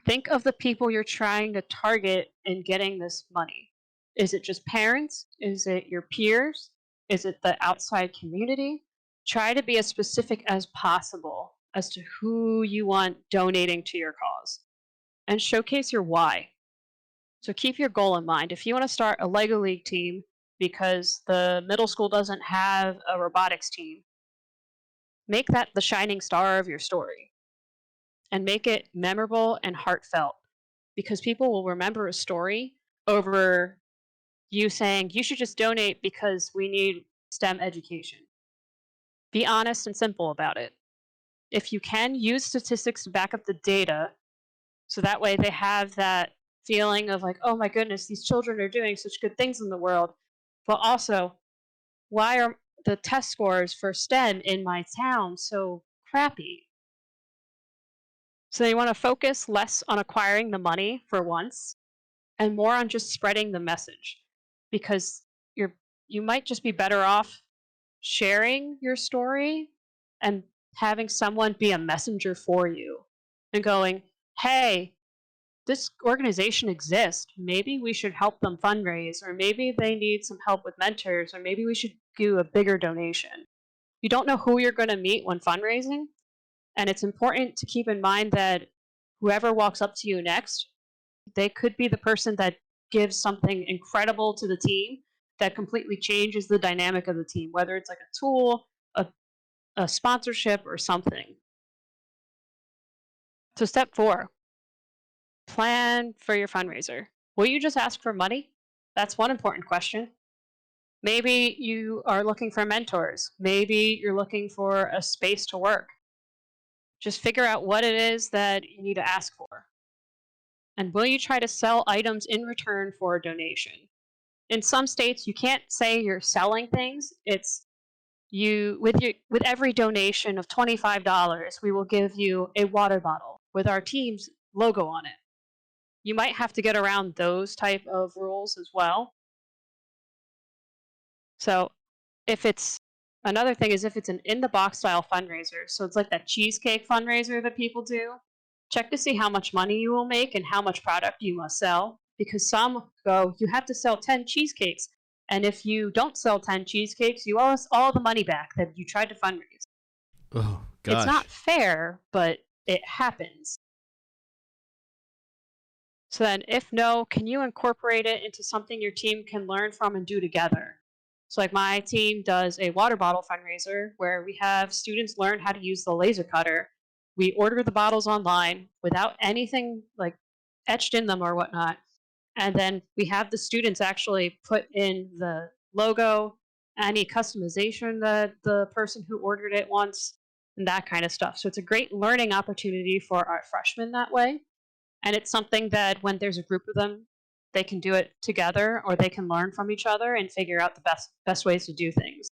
Think of the people you're trying to target in getting this money. Is it just parents? Is it your peers? Is it the outside community? Try to be as specific as possible as to who you want donating to your cause, and showcase your why. So keep your goal in mind. If you want to start a Lego League team because the middle school doesn't have a robotics team, make that the shining star of your story and make it memorable and heartfelt, because people will remember a story over you saying, you should just donate because we need STEM education. Be honest and simple about it. If you can, use statistics to back up the data, so that way they have that feeling of like, oh my goodness, these children are doing such good things in the world. But also, why are the test scores for STEM in my town so crappy? So you want to focus less on acquiring the money for once and more on just spreading the message, because you might just be better off sharing your story and having someone be a messenger for you and going, hey, this organization exists. Maybe we should help them fundraise, or maybe they need some help with mentors, or maybe we should do a bigger donation. You don't know who you're going to meet when fundraising. And it's important to keep in mind that whoever walks up to you next, they could be the person that gives something incredible to the team that completely changes the dynamic of the team, whether it's like a tool, a, a sponsorship, or something. So, step 4, plan for your fundraiser. Will you just ask for money? That's one important question. Maybe you are looking for mentors. Maybe you're looking for a space to work. Just figure out what it is that you need to ask for. And will you try to sell items in return for a donation? In some states, you can't say you're selling things. It's with every donation of $25, we will give you a water bottle with our team's logo on it. You might have to get around those type of rules as well. So if it's another thing is if it's an in the box style fundraiser, so it's like that cheesecake fundraiser that people do, check to see how much money you will make and how much product you must sell, because some go, you have to sell 10 cheesecakes, and if you don't sell 10 cheesecakes, you owe us all the money back that you tried to fundraise. Oh It's gosh. not fair, but it happens. So then, if no, can you incorporate it into something your team can learn from and do together? So, like my team does a water bottle fundraiser where we have students learn how to use the laser cutter. We order the bottles online without anything like etched in them or whatnot. And then we have the students actually put in the logo, any customization that the person who ordered it wants, and that kind of stuff. So, it's a great learning opportunity for our freshmen that way. And it's something that when there's a group of them, they can do it together, or they can learn from each other and figure out the best ways to do things.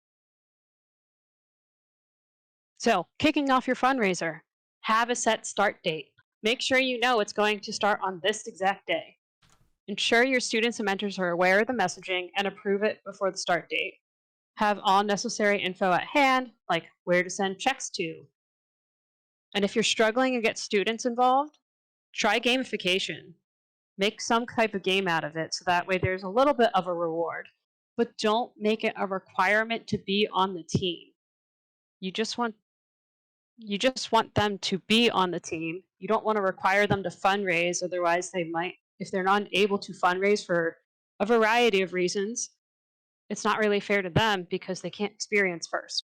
So, kicking off your fundraiser, have a set start date. Make sure you know it's going to start on this exact day. Ensure your students and mentors are aware of the messaging and approve it before the start date. Have all necessary info at hand, like where to send checks to. And if you're struggling to get students involved, try gamification. Make some type of game out of it, so that way there's a little bit of a reward. But don't make it a requirement to be on the team. You just want them to be on the team. You don't want to require them to fundraise, otherwise they might, if they're not able to fundraise for a variety of reasons, it's not really fair to them because they can't experience first.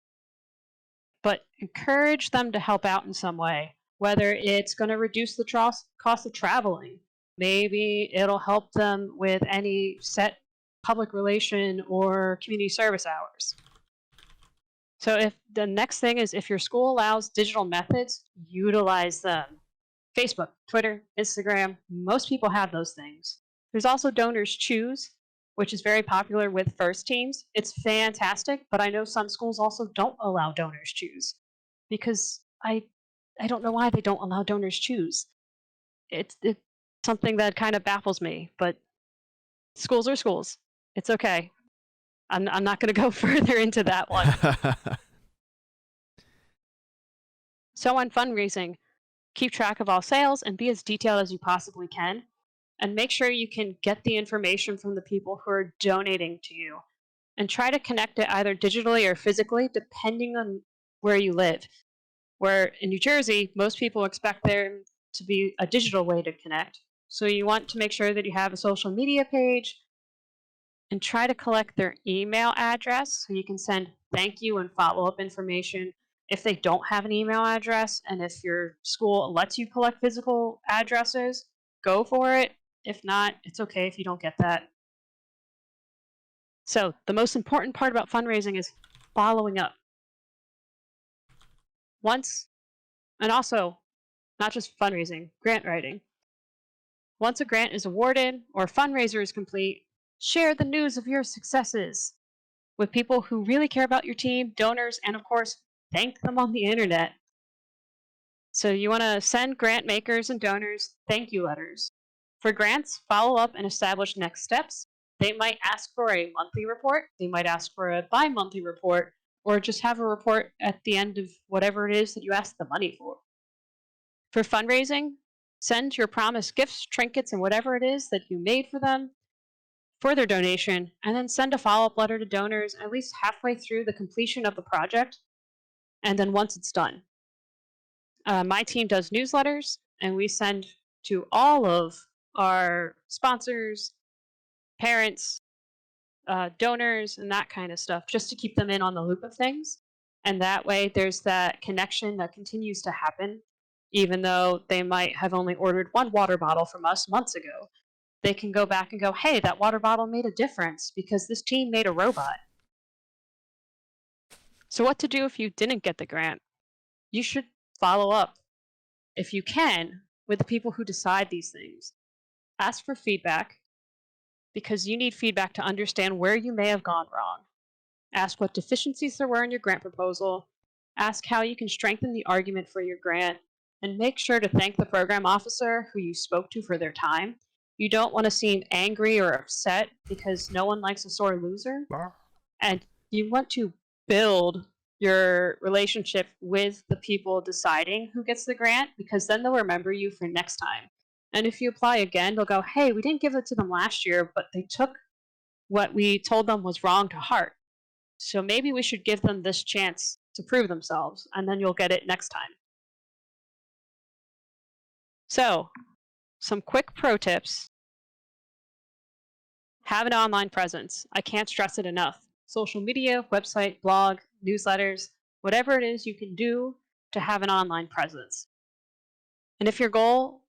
But encourage them to help out in some way, whether it's going to reduce the cost of traveling. Maybe it'll help them with any set public relation or community service hours. So if the next thing is, if your school allows digital methods, utilize them. Facebook, Twitter, Instagram, most people have those things. There's also Donors Choose, which is very popular with first teams. It's fantastic, but I know some schools also don't allow Donors Choose, because I don't know why they don't allow Donors Choose. It's something that kind of baffles me, but schools are schools. It's okay. I'm not going to go further into that one. So on fundraising, keep track of all sales and be as detailed as you possibly can. And make sure you can get the information from the people who are donating to you. And try to connect it either digitally or physically, depending on where you live. Where in New Jersey, most people expect there to be a digital way to connect. So you want to make sure that you have a social media page and try to collect their email address so you can send thank you and follow up information If they don't have an email address, and if your school lets you collect physical addresses, go for it. If not, it's okay if you don't get that. So the most important part about fundraising is following up. Once, and also not just fundraising, grant writing. Once a grant is awarded or fundraiser is complete, share the news of your successes with people who really care about your team, donors, and of course, thank them on the internet. So you want to send grant makers and donors thank you letters. For grants, follow up and establish next steps. They might ask for a monthly report, they might ask for a bi-monthly report, or just have a report at the end of whatever it is that you asked the money for. For fundraising, send your promised gifts, trinkets, and whatever it is that you made for them for their donation, and then send a follow-up letter to donors at least halfway through the completion of the project, and then once it's done. My team does newsletters, and we send to all of our sponsors, parents, donors, and that kind of stuff, just to keep them in on the loop of things. And that way, there's that connection that continues to happen, even though they might have only ordered one water bottle from us months ago. They can go back and go, hey, that water bottle made a difference because this team made a robot. So, what to do if you didn't get the grant? You should follow up, if you can, with the people who decide these things. Ask for feedback because you need feedback to understand where you may have gone wrong. Ask what deficiencies there were in your grant proposal. Ask how you can strengthen the argument for your grant. And make sure to thank the program officer who you spoke to for their time. You don't want to seem angry or upset because no one likes a sore loser. And you want to build your relationship with the people deciding who gets the grant, because then they'll remember you for next time. And if you apply again, they'll go, hey, we didn't give it to them last year, but they took what we told them was wrong to heart. So maybe we should give them this chance to prove themselves, and then you'll get it next time. So, some quick pro tips. Have an online presence. I can't stress it enough. Social media, website, blog, newsletters, whatever it is you can do to have an online presence. And if your goal,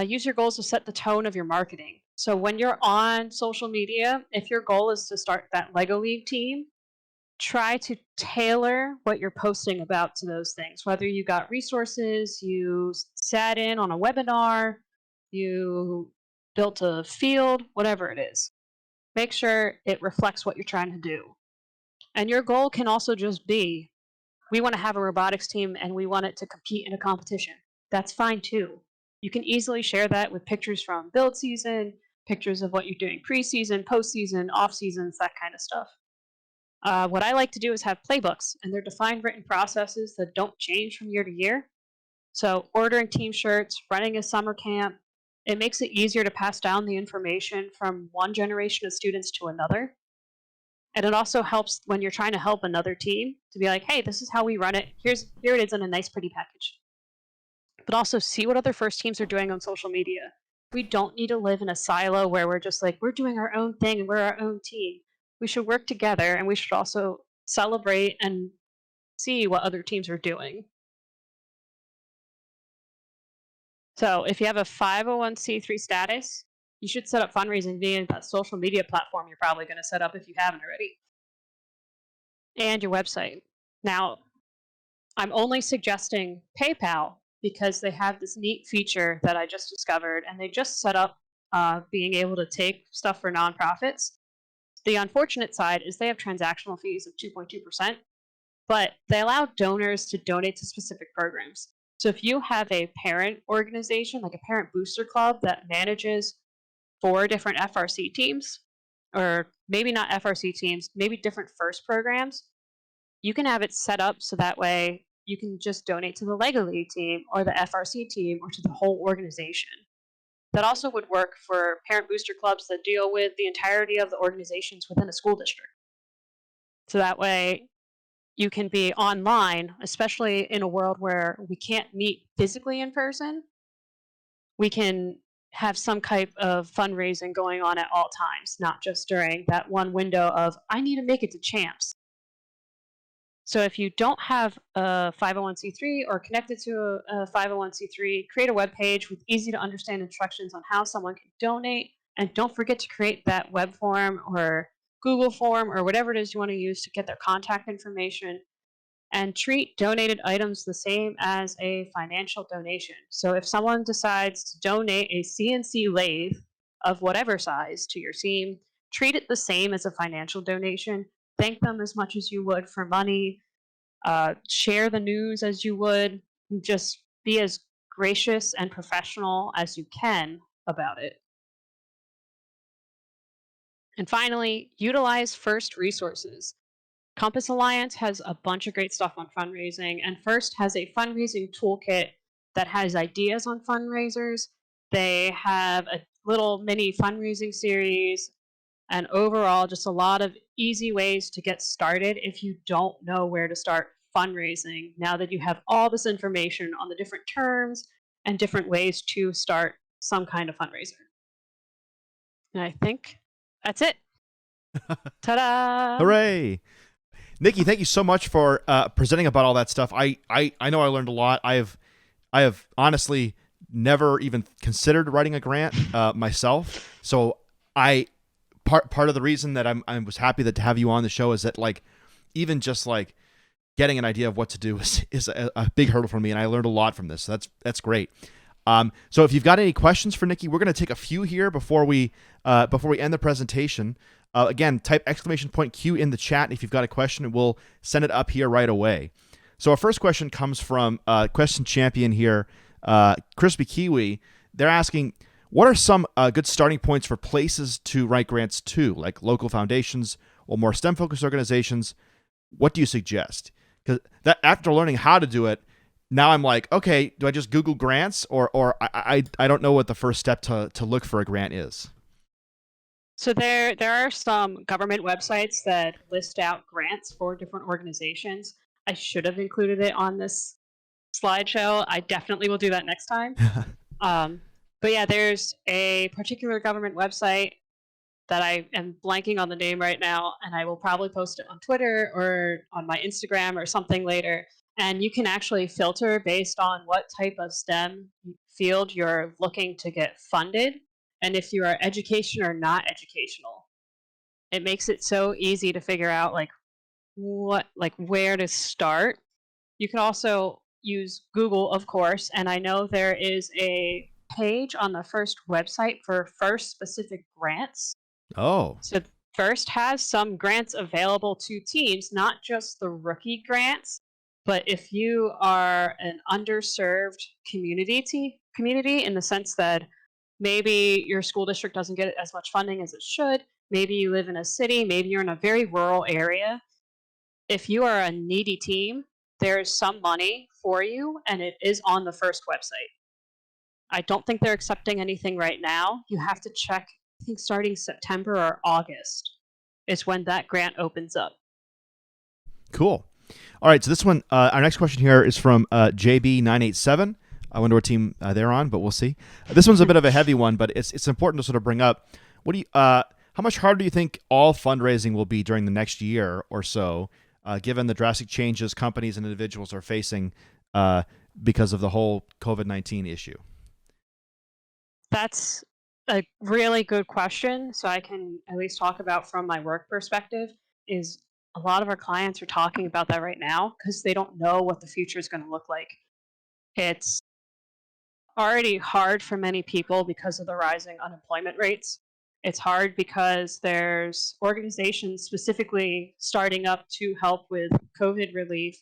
use your goals to set the tone of your marketing. So when you're on social media, if your goal is to start that Lego League team, try to tailor what you're posting about to those things. Whether you got resources, you sat in on a webinar, you built a field, whatever it is. Make sure it reflects what you're trying to do. And your goal can also just be, we want to have a robotics team and we want it to compete in a competition. That's fine too. You can easily share that with pictures from build season, pictures of what you're doing preseason, postseason, off seasons, that kind of stuff. What I like to do is have playbooks, and they're defined written processes that don't change from year to year. So ordering team shirts, running a summer camp, it makes it easier to pass down the information from one generation of students to another. And it also helps when you're trying to help another team to be like, hey, this is how we run it. Here it is in a nice, pretty package. But also see what other first teams are doing on social media. We don't need to live in a silo where we're just like, we're doing our own thing and we're our own team. We should work together, and we should also celebrate and see what other teams are doing. So if you have a 501c3 status, you should set up fundraising via that social media platform you're probably going to set up if you haven't already, and your website. Now, I'm only suggesting PayPal because they have this neat feature that I just discovered, and they just set up being able to take stuff for nonprofits. The unfortunate side is they have transactional fees of 2.2%, but they allow donors to donate to specific programs. So if you have a parent organization, like a parent booster club that manages 4 different FRC teams, or maybe not FRC teams, maybe different FIRST programs, you can have it set up so that way you can just donate to the Lego League team or the FRC team or to the whole organization. That also would work for parent booster clubs that deal with the entirety of the organizations within a school district. So that way you can be online, especially in a world where we can't meet physically in person. We can have some type of fundraising going on at all times, not just during that one window of, I need to make it to champs. So if you don't have a 501c3 or connected to a 501c3, create a web page with easy to understand instructions on how someone can donate. And don't forget to create that web form or Google form or whatever it is you want to use to get their contact information, and treat donated items the same as a financial donation. So if someone decides to donate a CNC lathe of whatever size to your team, treat it the same as a financial donation. Thank them as much as you would for money. Share the news as you would. Just be as gracious and professional as you can about it. And finally, utilize first resources. Compass Alliance has a bunch of great stuff on fundraising, and First has a fundraising toolkit that has ideas on fundraisers. They have a little mini fundraising series, and overall, just a lot of easy ways to get started if you don't know where to start fundraising, now that you have all this information on the different terms and different ways to start some kind of fundraiser. And I think that's it. Ta-da! Hooray! Nikki, thank you so much for presenting about all that stuff. I know I learned a lot. I have honestly never even considered writing a grant myself. So I part of the reason that I was happy to have you on the show is that, like, even just like getting an idea of what to do is a big hurdle for me, and I learned a lot from this. So that's great. So if you've got any questions for Nikki, we're going to take a few here before we end the presentation. Again, type !Q in the chat if you've got a question, and we'll send it up here right away. So our first question comes from question champion here, Crispy Kiwi. They're asking, what are some good starting points for places to write grants to, like local foundations or more STEM-focused organizations? What do you suggest? Because that, after learning how to do it, now I'm like, okay, do I just Google grants, or I don't know what the first step to look for a grant is? So there are some government websites that list out grants for different organizations. I should have included it on this slideshow. I definitely will do that next time. But yeah, there's a particular government website that I am blanking on the name right now, and I will probably post it on Twitter or on my Instagram or something later. And you can actually filter based on what type of STEM field you're looking to get funded, and if you are education or not educational. It makes it so easy to figure out where to start. You can also use Google, of course, and I know there is a page on the First website for First specific grants. Oh. So First has some grants available to teams, not just the rookie grants, but if you are an underserved community in the sense that maybe your school district doesn't get as much funding as it should, maybe you live in a city, maybe you're in a very rural area. If you are a needy team, there's some money for you, and it is on the First website. I don't think they're accepting anything right now. You have to check, I think starting September or August is when that grant opens up. Cool. All right, so this one, our next question here is from JB987. I wonder what team they're on, but we'll see. This one's a bit of a heavy one, but it's important to sort of bring up. What do you? How much harder do you think all fundraising will be during the next year or so, given the drastic changes companies and individuals are facing because of the whole COVID-19 issue? That's a really good question. So I can at least talk about from my work perspective is a lot of our clients are talking about that right now because they don't know what the future is going to look like. It's already hard for many people because of the rising unemployment rates. It's hard because there's organizations specifically starting up to help with COVID relief,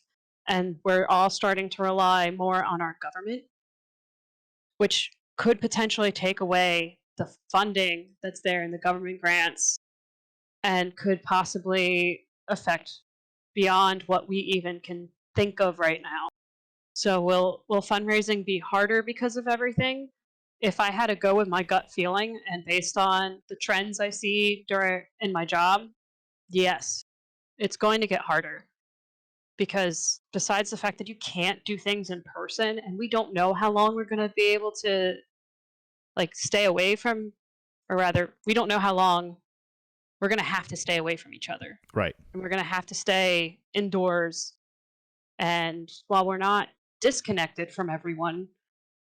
and we're all starting to rely more on our government, which could potentially take away the funding that's there in the government grants and could possibly affect beyond what we even can think of right now. So will fundraising be harder because of everything? If I had to go with my gut feeling and based on the trends I see in my job, yes, it's going to get harder, because besides the fact that you can't do things in person and we don't know how long we're going to be able to stay away from, or rather, we don't know how long we're going to have to stay away from each other. Right. And we're going to have to stay indoors. And while we're not disconnected from everyone,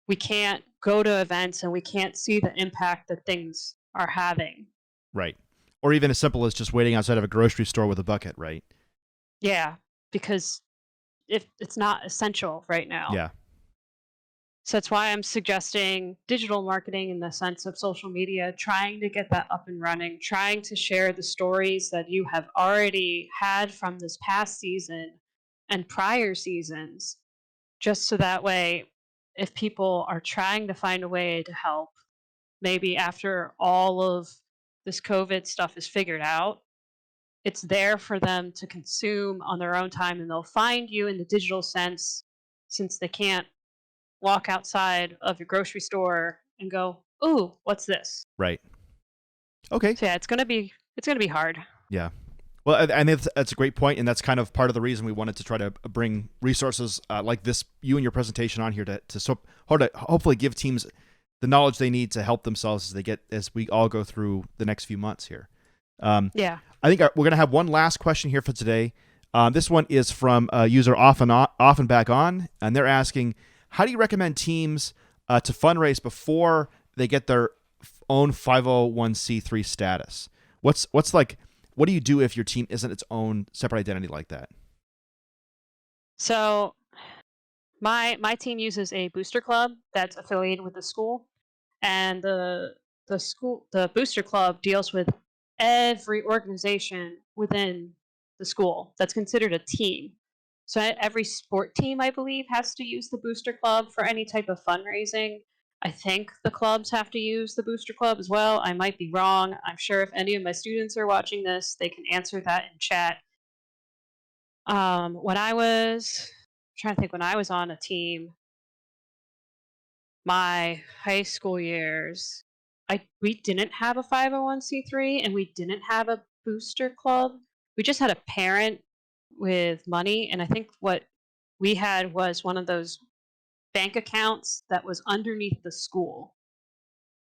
we can't go to events and we can't see the impact that things are having. Right. Or even as simple as just waiting outside of a grocery store with a bucket, right? Yeah, because if it's not essential right now. Yeah. So that's why I'm suggesting digital marketing in the sense of social media, trying to get that up and running, trying to share the stories that you have already had from this past season and prior seasons, just so that way, if people are trying to find a way to help, maybe after all of this COVID stuff is figured out, it's there for them to consume on their own time, and they'll find you in the digital sense since they can't walk outside of your grocery store and go, "Ooh, what's this?" Right. Okay. So yeah, it's gonna be hard. Yeah. Well, I think that's a great point, and that's kind of part of the reason we wanted to try to bring resources like this, you and your presentation on here to hopefully give teams the knowledge they need to help themselves as we all go through the next few months here. Yeah. I think we're going to have one last question here for today. This one is from user often back on, and they're asking, how do you recommend teams to fundraise before they get their own 501c3 status? What do you do if your team isn't its own separate identity like that? So my team uses a booster club that's affiliated with the school, and the booster club deals with every organization within the school that's considered a team. So every sport team, I believe, has to use the booster club for any type of fundraising. I think the clubs have to use the booster club as well. I might be wrong. I'm sure if any of my students are watching this, they can answer that in chat. When I was trying to think, when I was on a team, my high school years, we didn't have a 501c3 and we didn't have a booster club. We just had a parent with money, and I think what we had was one of those bank accounts that was underneath the school.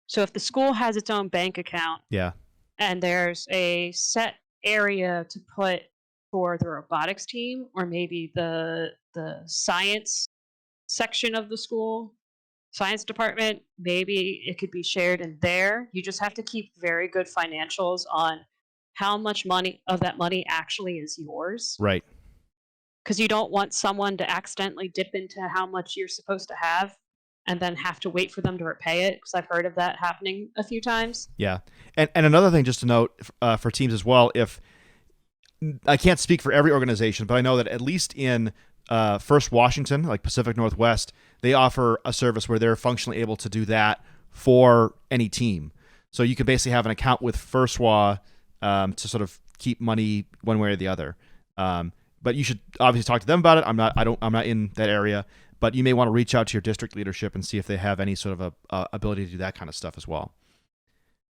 So if the school has its own bank account, Yeah. and there's a set area to put for the robotics team, or maybe the science section of the school, science department, maybe it could be shared in there. You just have to keep very good financials on how much money of that money actually is yours, Right. because you don't want someone to accidentally dip into how much you're supposed to have and then have to wait for them to repay it, because I've heard of that happening a few times. Yeah. And another thing just to note for teams as well, if I can't speak for every organization, but I know that at least in First Washington, like Pacific Northwest, they offer a service where they're functionally able to do that for any team. So you could basically have an account with First Wa to sort of keep money one way or the other. But you should obviously talk to them about it. I'm not in that area, but you may want to reach out to your district leadership and see if they have any sort of a ability to do that kind of stuff as well.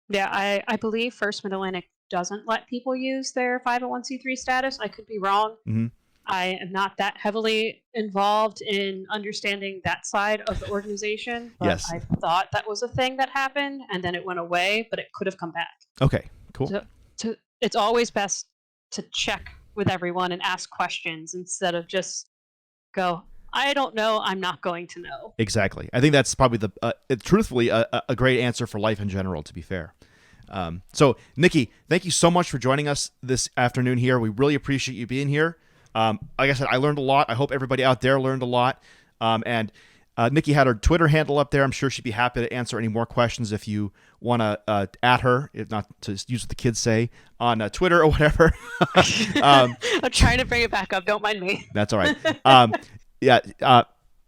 Yeah, I believe First Mid-Atlantic doesn't let people use their 501c3 status. I could be wrong. Mm-hmm. I am not that heavily involved in understanding that side of the organization, but Yes. I thought that was a thing that happened, and then it went away, but it could have come back. Okay, cool. So it's always best to check with everyone and ask questions instead of just go, I don't know, I'm not going to know. Exactly. I think that's probably truthfully a great answer for life in general, to be fair. So, Nikki, thank you so much for joining us this afternoon here. We really appreciate you being here. Like I said, I learned a lot. I hope everybody out there learned a lot. And Nikki had her Twitter handle up there. I'm sure she'd be happy to answer any more questions if you want to at her, if not to use what the kids say, on Twitter or whatever. I'm trying to bring it back up. Don't mind me. That's all right. Yeah.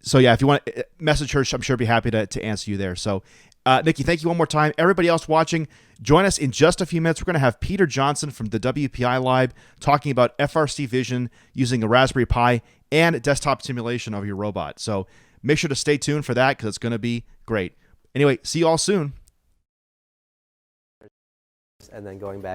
So yeah, if you want to message her, I'm sure be happy to answer you there. So, Nikki, thank you one more time. Everybody else watching, join us in just a few minutes. We're going to have Peter Johnson from the WPI Lab talking about FRC vision using a Raspberry Pi and desktop simulation of your robot. So make sure to stay tuned for that because it's going to be great. Anyway, see you all soon. And then going back